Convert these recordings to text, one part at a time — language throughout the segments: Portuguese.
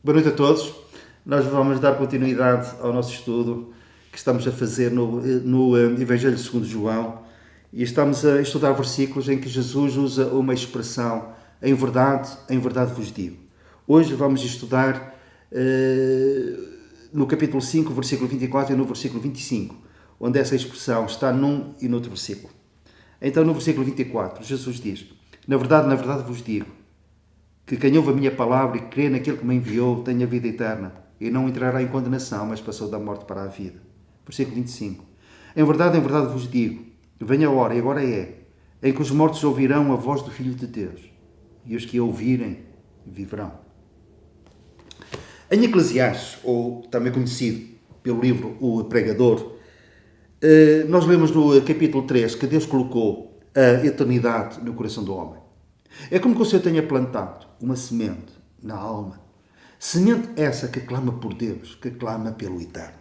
Boa noite a todos. Nós vamos dar continuidade ao nosso estudo que estamos a fazer no Evangelho segundo João e estamos a estudar versículos em que Jesus usa uma expressão em verdade vos digo. Hoje vamos estudar no capítulo 5, versículo 24 e no versículo 25, onde essa expressão está num e noutro versículo. Então, no versículo 24, Jesus diz: na verdade vos digo, que quem ouve a minha palavra e crê naquele que me enviou tem a vida eterna e não entrará em condenação, mas passou da morte para a vida. Versículo 25. Em verdade vos digo, venha a hora, e agora é, em que os mortos ouvirão a voz do Filho de Deus, e os que a ouvirem viverão. Em Eclesiastes, ou também conhecido pelo livro O Pregador, nós lemos no capítulo 3 que Deus colocou a eternidade no coração do homem. É como que o Senhor tenha plantado uma semente na alma. Semente essa que clama por Deus, que clama pelo eterno.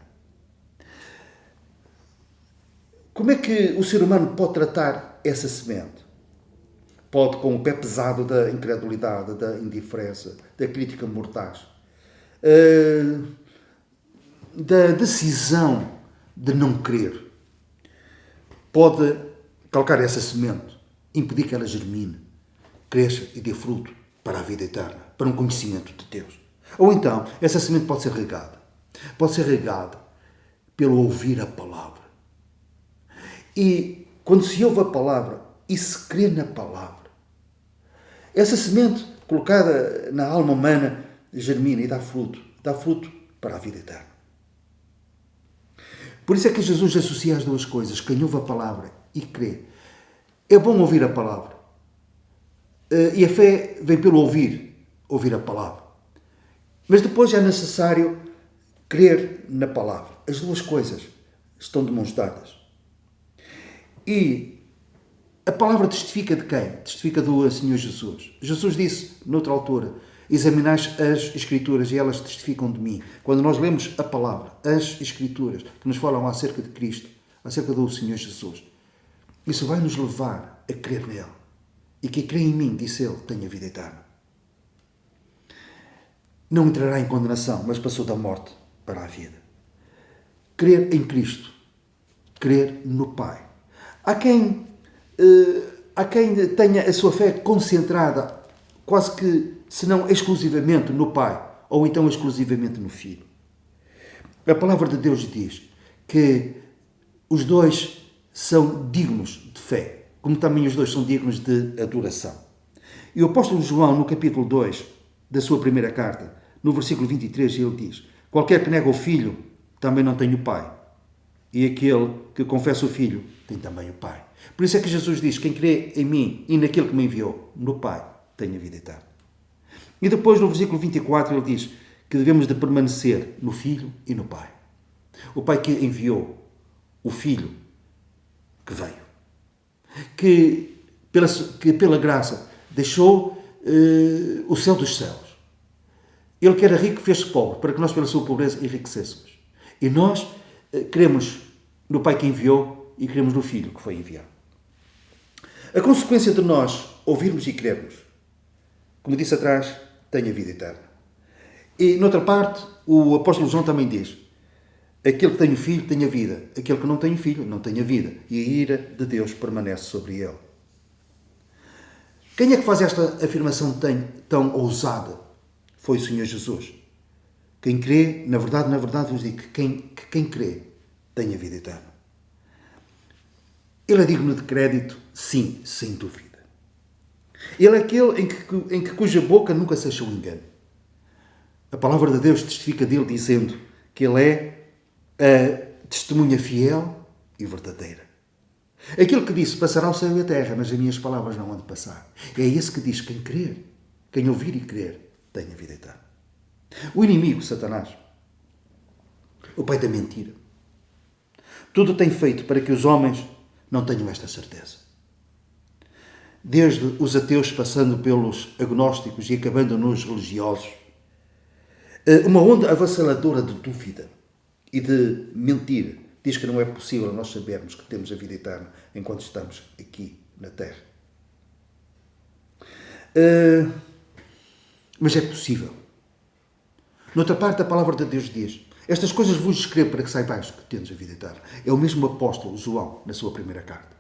Como é que o ser humano pode tratar essa semente? Pode com o pé pesado da incredulidade, da indiferença, da crítica mordaz, da decisão de não crer. Pode calcar essa semente, impedir que ela germine, cresça e dê fruto para a vida eterna, para um conhecimento de Deus. Ou então, essa semente pode ser regada. Pode ser regada pelo ouvir a palavra. E quando se ouve a palavra e se crê na palavra, essa semente colocada na alma humana germina e dá fruto para a vida eterna. Por isso é que Jesus associa as duas coisas, quem ouve a palavra e crê. É bom ouvir a palavra. E a fé vem pelo ouvir a palavra. Mas depois é necessário crer na palavra. As duas coisas estão de mãos dadas. E a palavra testifica de quem? Testifica do Senhor Jesus. Jesus disse, noutra altura, examinais as Escrituras e elas testificam de mim. Quando nós lemos a palavra, as Escrituras, que nos falam acerca de Cristo, acerca do Senhor Jesus, isso vai nos levar a crer nele. E quem crê em mim, disse ele, tem a vida eterna. Não entrará em condenação, mas passou da morte para a vida. Crer em Cristo. Crer no Pai. Há quem tenha a sua fé concentrada, quase que, se não exclusivamente, no Pai, ou então exclusivamente no Filho. A palavra de Deus diz que os dois são dignos de fé, como também os dois são dignos de adoração. E o apóstolo João, no capítulo 2 da sua primeira carta, no versículo 23, ele diz: qualquer que nega o Filho, também não tem o Pai. E aquele que confessa o Filho, tem também o Pai. Por isso é que Jesus diz: quem crê em mim e naquele que me enviou, no Pai, tem a vida eterna. E depois, no versículo 24, ele diz que devemos de permanecer no Filho e no Pai. O Pai que enviou, o Filho que veio. Que pela graça deixou o céu dos céus. Ele que era rico fez-se pobre, para que nós pela sua pobreza enriquecêssemos. E nós cremos no Pai que enviou e cremos no Filho que foi enviado. A consequência de nós ouvirmos e crermos, como disse atrás, tem a vida eterna. E, noutra parte, o apóstolo João também diz: aquele que tem o Filho tem a vida, aquele que não tem o Filho não tem a vida, e a ira de Deus permanece sobre ele. Quem é que faz esta afirmação tão ousada? Foi o Senhor Jesus. Quem crê, na verdade vos digo que quem crê tem a vida eterna. Ele é digno de crédito? Sim, sem dúvida. Ele é aquele em cuja boca nunca se achou engano. A palavra de Deus testifica dele dizendo que ele é a testemunha fiel e verdadeira. Aquele que disse: passará o céu e a terra, mas as minhas palavras não hão de passar. É esse que diz: quem crer, quem ouvir e crer, tem a vida eterna. O inimigo, Satanás, o pai da mentira, tudo tem feito para que os homens não tenham esta certeza. Desde os ateus, passando pelos agnósticos e acabando nos religiosos, uma onda avassaladora de dúvida e de mentira diz que não é possível nós sabermos que temos a vida eterna enquanto estamos aqui na Terra. Mas é possível. Noutra parte, a palavra de Deus diz: estas coisas vos escrevo para que saibais que tendes a vida eterna. É o mesmo apóstolo João na sua primeira carta.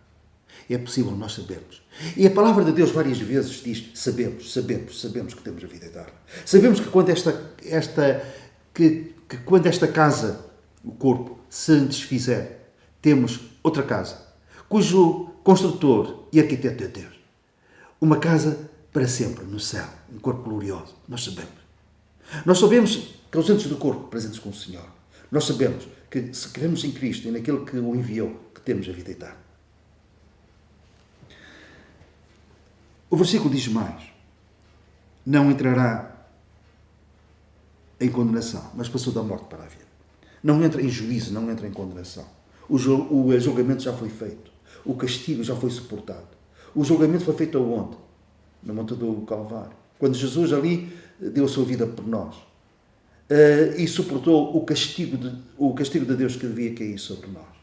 É possível nós sabermos. E a palavra de Deus várias vezes diz: sabemos que temos a vida eterna. Sabemos que quando quando esta casa, o corpo, se desfizer, temos outra casa, cujo construtor e arquiteto é Deus. Uma casa para sempre, no céu, um corpo glorioso. Nós sabemos. Nós sabemos que ausentes do corpo, presentes com o Senhor. Nós sabemos que se cremos em Cristo e naquele que o enviou, que temos a vida eterna. O versículo diz mais: não entrará em condenação, mas passou da morte para a vida. Não entra em juízo, não entra em condenação. O julgamento já foi feito. O castigo já foi suportado. O julgamento foi feito aonde? No Monte do Calvário. Quando Jesus ali deu a sua vida por nós. E suportou o castigo de Deus que devia cair sobre nós.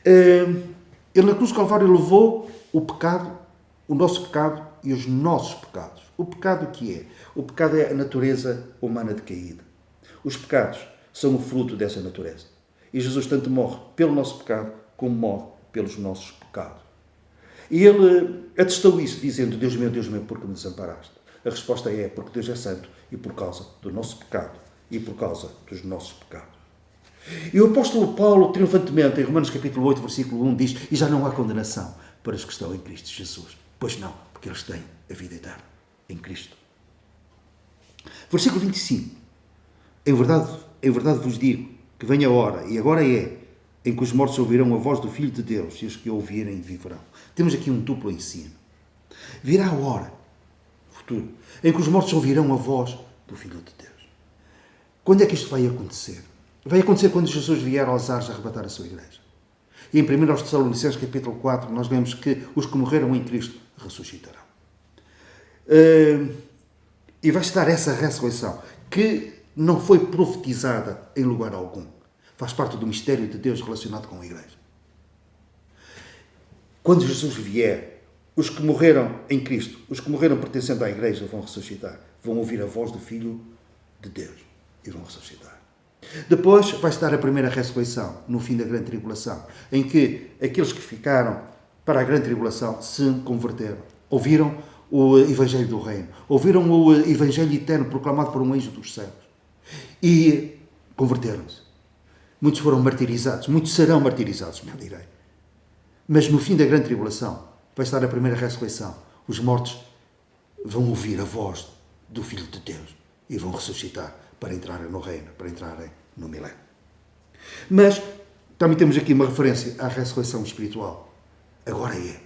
Ele na cruz do Calvário levou o pecado, o nosso pecado e os nossos pecados. O pecado que é? O pecado é a natureza humana decaída. Os pecados são o fruto dessa natureza. E Jesus tanto morre pelo nosso pecado como morre pelos nossos pecados. E ele atestou isso, dizendo: Deus meu, por que me desamparaste? A resposta é: porque Deus é santo e por causa do nosso pecado e por causa dos nossos pecados. E o apóstolo Paulo, triunfantemente, em Romanos capítulo 8, versículo 1, diz: e já não há condenação para os que estão em Cristo Jesus. Pois não, porque eles têm a vida eterna em Cristo. Versículo 25. Em verdade vos digo que vem a hora, e agora é, em que os mortos ouvirão a voz do Filho de Deus, e os que ouvirem viverão. Temos aqui um duplo ensino. Virá a hora, futuro, em que os mortos ouvirão a voz do Filho de Deus. Quando é que isto vai acontecer? Vai acontecer quando Jesus vier aos ares arrebatar a sua igreja. E em 1 Tessalonicenses capítulo 4, nós lemos que os que morreram em Cristo ressuscitarão. E vai-se dar essa ressurreição, que não foi profetizada em lugar algum. Faz parte do mistério de Deus relacionado com a igreja. Quando Jesus vier, os que morreram em Cristo, os que morreram pertencendo à igreja, vão ressuscitar. Vão ouvir a voz do Filho de Deus e vão ressuscitar. Depois vai-se dar a primeira ressurreição, no fim da grande tribulação, em que aqueles que ficaram para a grande tribulação se converteram. Ouviram o Evangelho do Reino. Ouviram o Evangelho eterno proclamado por um anjo dos céus. E converteram-se. Muitos foram martirizados. Muitos serão martirizados, me direi. Mas no fim da grande tribulação vai estar a primeira ressurreição. Os mortos vão ouvir a voz do Filho de Deus e vão ressuscitar para entrarem no reino, para entrarem no milénio. Mas também temos aqui uma referência à ressurreição espiritual. Agora é.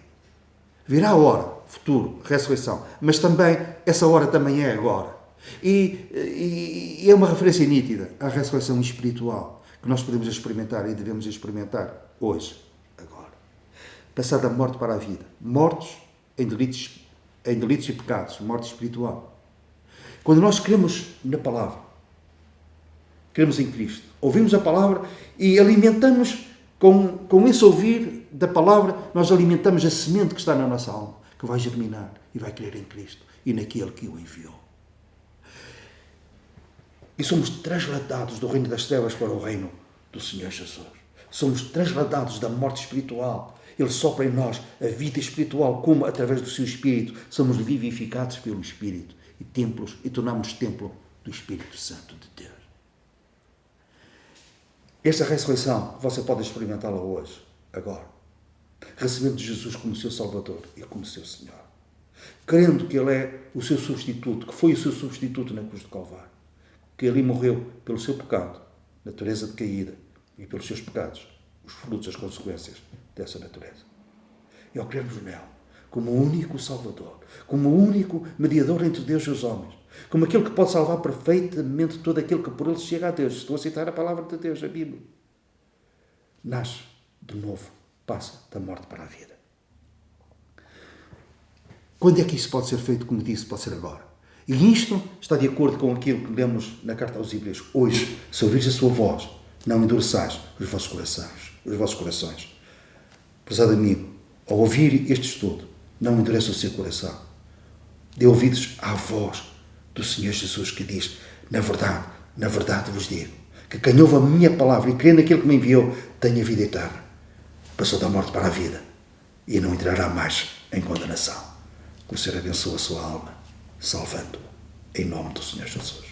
Virá a hora, futuro, ressurreição. Mas também, essa hora também é agora. E é uma referência nítida à ressurreição espiritual que nós podemos experimentar e devemos experimentar hoje, agora. Passar da morte para a vida. Mortos em delitos e pecados. Morte espiritual. Quando nós cremos na palavra, cremos em Cristo, ouvimos a palavra e alimentamos com esse ouvir da palavra, nós alimentamos a semente que está na nossa alma, que vai germinar e vai crer em Cristo e naquele que o enviou. E somos transladados do reino das trevas para o reino do Senhor Jesus. Somos transladados da morte espiritual. Ele sopra em nós a vida espiritual, como através do seu Espírito somos vivificados pelo Espírito e tornamos templo do Espírito Santo de Deus. Esta ressurreição você pode experimentá-la hoje, agora, recebendo Jesus como seu Salvador e como seu Senhor, crendo que Ele é o seu substituto, que foi o seu substituto na cruz do Calvário, que ali morreu pelo seu pecado, natureza decaída, e pelos seus pecados, os frutos, as consequências dessa natureza. E ao crermos nele, como o único Salvador, como o único mediador entre Deus e os homens, como aquele que pode salvar perfeitamente todo aquele que por ele chega a Deus. Estou a citar a palavra de Deus, a Bíblia. Nasce de novo, passa da morte para a vida. Quando é que isso pode ser feito? Como disse, pode ser agora. E isto está de acordo com aquilo que lemos na carta aos Hebreus. Hoje, se ouvires a sua voz, não endureçais os vossos corações. Prezado amigo, ao ouvir este estudo, não endureça o seu coração. Dê ouvidos à voz do Senhor Jesus que diz: na verdade vos digo, que quem ouve a minha palavra e crê naquele que me enviou, tem a vida eterna. Passou da morte para a vida e não entrará mais em condenação. Que o Senhor abençoe a sua alma, salvando-a, em nome do Senhor Jesus.